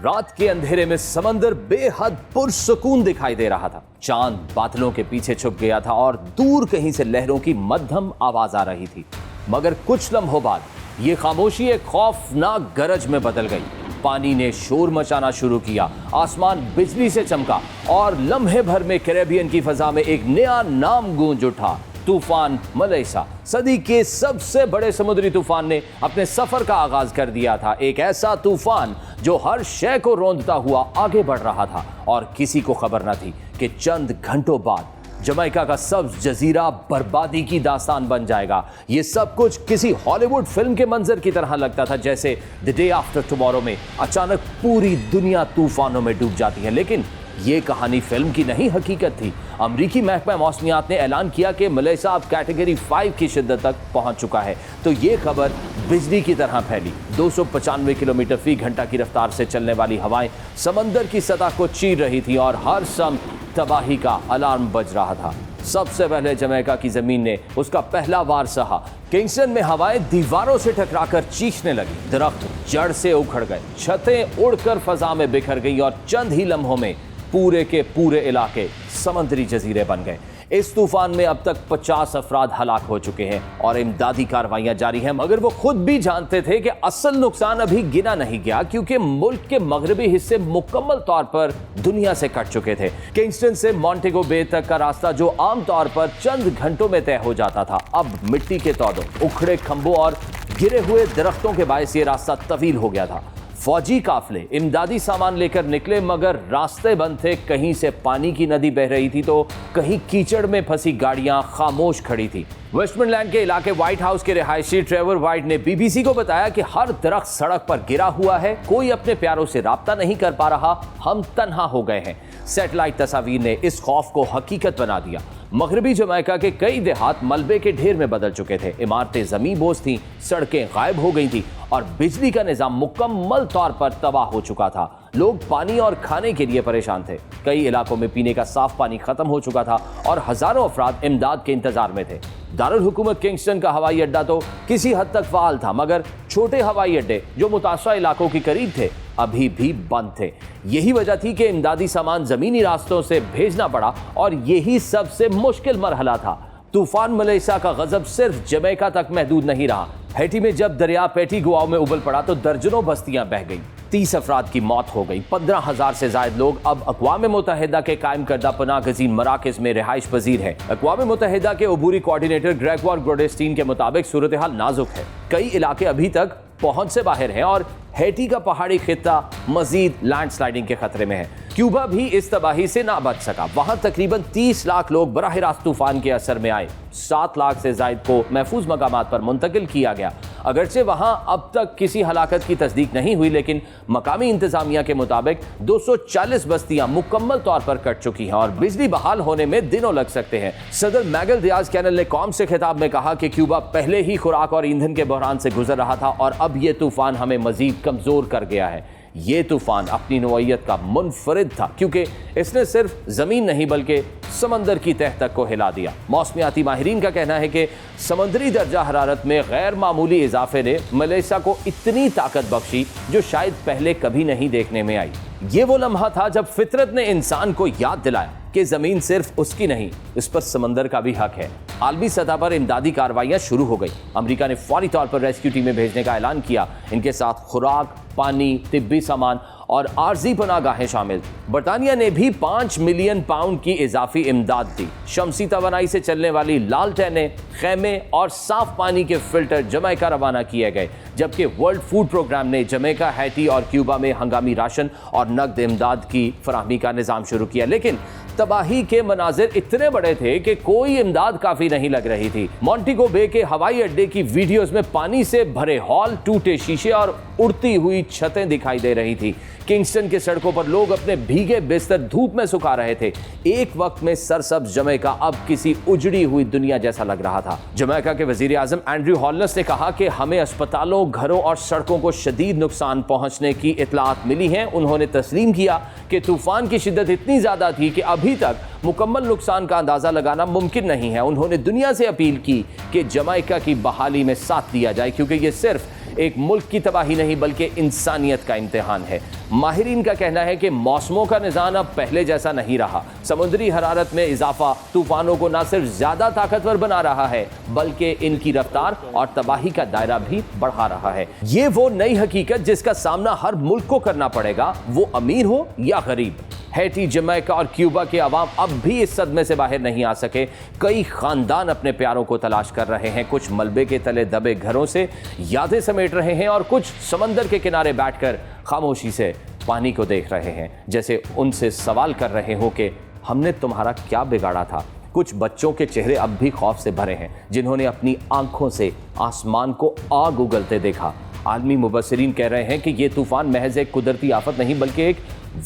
रात के अंधेरे में समंदर बेहद पुरसुकून दिखाई दे रहा था। चांद बादलों के पीछे छुप गया था और दूर कहीं से लहरों की मध्यम आवाज आ रही थी। मगर कुछ लम्हों बाद ये खामोशी एक खौफनाक गरज में बदल गई। पानी ने शोर मचाना शुरू किया, आसमान बिजली से चमका और लम्हे भर में कैरेबियन की फजा में एक नया नाम गूंज उठा, तूफान मलेसा। सदी के सबसे बड़े समुद्री तूफान ने अपने सफर का आगाज कर दिया था। एक ऐसा तूफान जो हर शय को रौंदता हुआ आगे बढ़ रहा था और किसी को खबर न थी कि चंद घंटों बाद जमैका का सब्ज जजीरा बर्बादी की दास्तान बन जाएगा। ये सब कुछ किसी हॉलीवुड फिल्म के मंजर की तरह लगता था, जैसे द डे आफ्टर टुमारो में अचानक पूरी दुनिया तूफानों में डूब जाती है। लेकिन ये कहानी फिल्म की नहीं, हकीकत थी। अमरीकी महकमा मौसमियात ने ऐलान किया कि मलेसा अब कैटेगरी 5 की शिद्दत तक पहुंच चुका है। तो ये खबर बिजली की तरह फैली। 295 किलोमीटर फी घंटा की रफ्तार से चलने वाली हवाएं समंदर की सतह को चीर रही थी और हर सम तबाही का अलार्म बज रहा था। सबसे पहले जमैका की जमीन ने उसका पहला वार सहा। किंगस्टन में हवाएं दीवारों से टकराकर चीखने लगी, दरख्त जड़ से उखड़ गए, छतें उड़कर फजा में बिखर गई और चंद ही लम्हों में पूरे के पूरे इलाके समंदरी जजीरे बन गए। इस तूफान में अब तक 50 अफराद हलाक हो चुके हैं और इमदादी कार्रवाइयां जारी हैं। मगर वो खुद भी जानते थे कि असल नुकसान अभी गिना नहीं गया, क्योंकि मुल्क के मगरबी हिस्से मुकम्मल तौर पर दुनिया से कट चुके थे। किंगस्टन से मॉन्टेगो बे तक का रास्ता, जो आमतौर पर चंद घंटों में तय हो जाता था, अब मिट्टी के तौदों, उखड़े खंभों और गिरे हुए दरख्तों के बायस ये रास्ता तवील हो गया था। फौजी काफले इमदादी सामान लेकर निकले, मगर रास्ते बंद थे। कहीं से पानी की नदी बह रही थी तो कहीं कीचड़ में फंसी गाड़ियां खामोश खड़ी थी। वेस्टमिडलैंड के इलाके व्हाइट हाउस के रिहायशी ट्रेवर व्हाइट ने बीबीसी को बताया कि हर दरख्त सड़क पर गिरा हुआ है, कोई अपने प्यारों से राब्ता नहीं कर पा रहा, हम तन्हा हो गए हैं। सैटेलाइट तस्वीर ने इस खौफ को हकीकत बना दिया। मगरबी जमैका के कई देहात मलबे के ढेर में बदल चुके थे, इमारतें जमीन बोझ थीं, सड़कें गायब हो गई थी और बिजली का निजाम मुकम्मल तौर पर तबाह हो चुका था। लोग पानी और खाने के लिए परेशान थे। कई इलाकों में पीने का साफ पानी खत्म हो चुका था और हजारों अफराद इमदाद के इंतजार में थे। दारुल हुकूमत किंगस्टन का हवाई अड्डा तो किसी हद तक फाल था, मगर छोटे हवाई अड्डे जो मुतासरा इलाकों के करीब थे अभी भी बंद थे। यही वजह थी कि इमदादी सामान जमीनी रास्तों से भेजना पड़ा और यही सबसे मुश्किल मरहला था। तूफान मलेसा का गजब सिर्फ जमैका तक महदूद नहीं रहा। हैटी में जब दरिया पेटी गुआओं में उबल पड़ा तो दर्जनों बस्तियां बह गईं। 30 अफराद की मौत हो गई। 15,000 से ज्यादा लोग अब अक़वाम मुत्तहिदा के कायम करदा पनाह गज़ीन मराकज़ में रिहाइश पजीर है। अक़वाम मुत्तहिदा के अबूरी कोऑर्डिनेटर ग्रेगोर ग्रोडेस्टीन के मुताबिक सूरत हाल नाजुक है। कई इलाके अभी तक पहुंच से बाहर हैं और हैटी का पहाड़ी खित्ता मजीद लैंडस्लाइडिंग के खतरे में है। क्यूबा भी इस तबाही से ना बच सका। वहां तकरीबन 30 लाख लोग बराह रास्त तूफान के असर में आए। 7 लाख से जायद को महफूज मकामात पर मुंतकिल किया गया। अगरचे वहां अब तक किसी हलाकत की तस्दीक नहीं हुई, लेकिन मकामी इंतजामिया के मुताबिक 240 बस्तियां मुकम्मल तौर पर कट चुकी हैं और बिजली बहाल होने में दिनों लग सकते हैं। सदर मैगल दियाज कैनल ने कौम से खिताब में कहा कि क्यूबा पहले ही खुराक और ईंधन के बहरान से गुजर रहा था और अब ये तूफान हमें मजीद कमजोर कर गया है। ये तूफान अपनी नौइयत का मुनफरिद था, क्योंकि इसने सिर्फ जमीन नहीं बल्कि समंदर की तह तक को हिला दिया। मौसमियाती माहिरीन का कहना है कि समंदरी दर्जा हरारत में गैर मामूली इजाफे ने मलेशिया को इतनी ताकत बख्शी जो शायद पहले कभी नहीं देखने में आई। ये वो लम्हा था जब फितरत ने इंसान को याद दिलाया कि जमीन सिर्फ उसकी नहीं, इस पर समंदर का भी हक है। आलमी सतह पर इमदादी कार्रवाइयां शुरू हो गई। अमेरिका ने फौरी तौर पर रेस्क्यू टीमें भेजने का ऐलान किया। इनके साथ खुराक, पानी, तिब्बी सामान और आर्जी पनागाहें शामिल। बरतानिया ने भी 5 मिलियन पाउंड की इजाफी इमदाद दी। शमसी तवानाई से चलने वाली लालटेनें, खेमे और साफ पानी के फिल्टर जमैका रवाना किए गए, जबकि वर्ल्ड फूड प्रोग्राम ने जमैका, हैटी और क्यूबा में हंगामी राशन और नकद इमदाद की फराहमी का निज़ाम शुरू किया। लेकिन तबाही के मनाजिर इतने बड़े थे कि कोई इमदाद काफी नहीं लग रही थी। मॉन्टेगो बे के हवाई अड्डे की वीडियोस में पानी से भरे हॉल, टूटे शीशे और उड़ती हुई छतें दिखाई दे रही थी। किंगस्टन के सड़कों पर लोग अपने भीगे बिस्तर धूप में सुखा रहे थे। एक वक्त में सरसब्ज जमैका अब किसी उजड़ी हुई दुनिया जैसा लग रहा था। जमैका के वजीर आजम एंड्रयू हॉलनेस ने कहा कि हमें अस्पतालों, घरों और सड़कों को शदीद नुकसान पहुंचने की इतलात मिली हैं। उन्होंने तस्लीम किया कि तूफान की शिद्दत इतनी ज्यादा थी कि अभी तक मुकम्मल नुकसान का अंदाजा लगाना मुमकिन नहीं है। उन्होंने दुनिया से अपील की कि जमैका की बहाली में साथ दिया जाए, क्योंकि ये सिर्फ एक मुल्क की तबाही नहीं बल्कि इंसानियत का इम्तिहान है। माहिरीन का कहना है कि मौसमों का निजाम अब पहले जैसा नहीं रहा। समुद्री हरारत में इजाफा तूफानों को न सिर्फ ज्यादा ताकतवर बना रहा है बल्कि इनकी रफ्तार और तबाही का दायरा भी बढ़ा रहा है। ये वो नई हकीकत जिसका सामना हर मुल्क को करना पड़ेगा, वो अमीर हो या गरीब। हैटी, जमैका और क्यूबा के अवाम अब भी इस सदमे से बाहर नहीं आ सके। कई खानदान अपने प्यारों को तलाश कर रहे हैं, कुछ मलबे के तले दबे घरों से यादें समेट रहे हैं और कुछ समंदर के किनारे बैठकर खामोशी से पानी को देख रहे हैं, जैसे उनसे सवाल कर रहे हो कि हमने तुम्हारा क्या बिगाड़ा था। कुछ बच्चों के चेहरे अब भी खौफ से भरे हैं, जिन्होंने अपनी आंखों से आसमान को आग उगलते देखा। आलमी मुबस्सिरीन कह रहे हैं कि ये तूफान महज एक कुदरती आफत नहीं बल्कि एक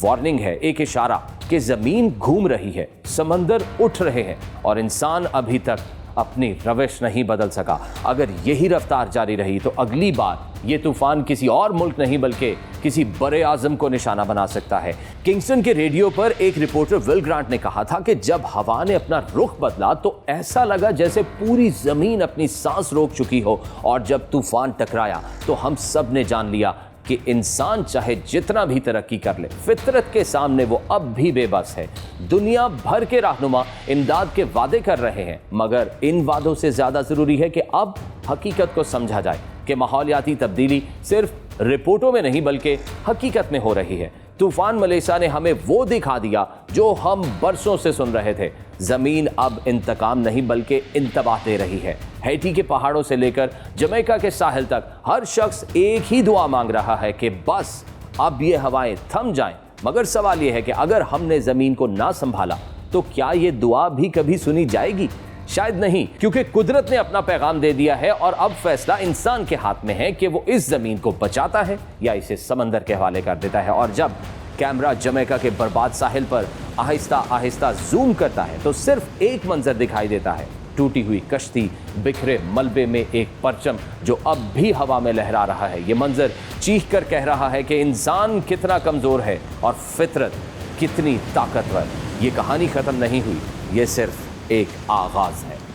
वार्निंग है, एक इशारा कि जमीन घूम रही है, समंदर उठ रहे हैं और इंसान अभी तक अपनी रविश नहीं बदल सका। अगर यही रफ्तार जारी रही तो अगली बार ये तूफान किसी और मुल्क नहीं बल्कि किसी बड़े आजम को निशाना बना सकता है। किंगस्टन के रेडियो पर एक रिपोर्टर विल ग्रांट ने कहा था कि जब हवा ने अपना रुख बदला तो ऐसा लगा जैसे पूरी जमीन अपनी सांस रोक चुकी हो, और जब तूफान टकराया तो हम सब ने जान लिया कि इंसान चाहे जितना भी तरक्की कर ले, फितरत के सामने वो अब भी बेबस है। दुनिया भर के रहनुमा इमदाद के वादे कर रहे हैं, मगर इन वादों से ज्यादा जरूरी है कि अब हकीकत को समझा जाए कि माहौलियाती तब्दीली सिर्फ रिपोर्टों में नहीं बल्कि हकीकत में हो रही है। तूफान मलेशिया ने हमें वो दिखा दिया जो हम बरसों से सुन रहे थे। जमीन अब इंतकाम नहीं बल्कि इंतबाह दे रही है। हैटी के पहाड़ों से लेकर जमैका के साहिल तक हर शख्स एक ही दुआ मांग रहा है कि बस अब ये हवाएं थम जाएं। मगर सवाल ये है कि अगर हमने जमीन को ना संभाला तो क्या ये दुआ भी कभी सुनी जाएगी? शायद नहीं, क्योंकि कुदरत ने अपना पैगाम दे दिया है और अब फैसला इंसान के हाथ में है कि वो इस जमीन को बचाता है या इसे समंदर के हवाले कर देता है। और जब कैमरा जमैका के बर्बाद साहिल पर आहिस्ता आहिस्ता जूम करता है तो सिर्फ एक मंजर दिखाई देता है, टूटी हुई कश्ती, बिखरे मलबे में एक परचम जो अब भी हवा में लहरा रहा है। ये मंजर चीख कर कह रहा है कि इंसान कितना कमजोर है और फितरत कितनी ताकतवर। ये कहानी खत्म नहीं हुई, ये सिर्फ एक आगाज है।